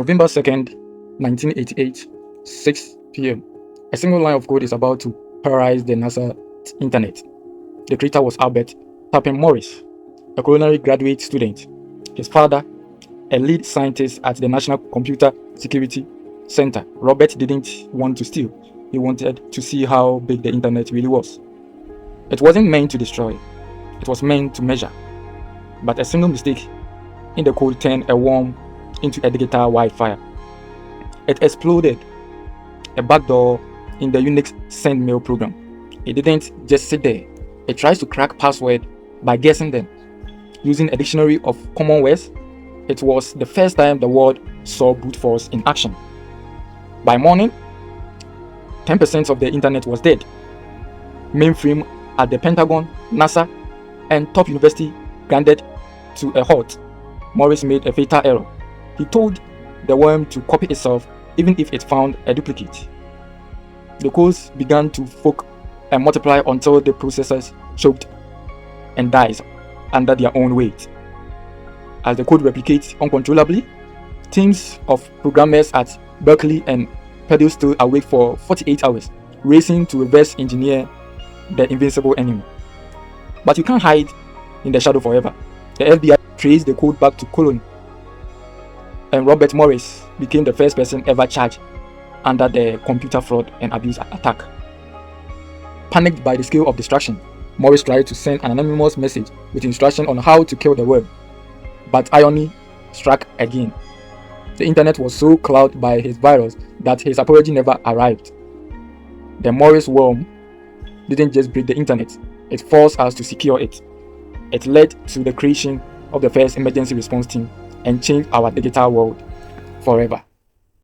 November 2nd, 1988, 6 p.m. A single line of code is about to paralyze the NASA internet. The creator was Albert Tappan Morris, a culinary graduate student. His father, a lead scientist at the National Computer Security Center. Robert didn't want to steal. He wanted to see how big the internet really was. It wasn't meant to destroy. It was meant to measure. But a single mistake in the code turned a worm into a digital wildfire. It exploded a backdoor in the Unix send mail program. It didn't just sit there. It tries to crack passwords by guessing them. Using a dictionary of common words, it was the first time the world saw brute force in action. By morning, 10% of the internet was dead. Mainframe at the Pentagon, NASA, and top university grounded to a halt. Morris made a fatal error. He told the worm to copy itself even if it found a duplicate. The codes began to fork and multiply until the processors choked and died under their own weight. As the code replicates uncontrollably, teams of programmers at Berkeley and Purdue still awake for 48 hours, racing to reverse engineer the invincible enemy. But you can't hide in the shadow forever. The FBI traced the code back to Cologne, and Robert Morris became the first person ever charged under the computer fraud and abuse attack. Panicked by the scale of destruction, Morris tried to send an anonymous message with instruction on how to kill the worm. But irony struck again. The internet was so clouded by his virus that his apology never arrived. The Morris worm didn't just break the internet, it forced us to secure it. It led to the creation of the first emergency response team and changed our digital world forever.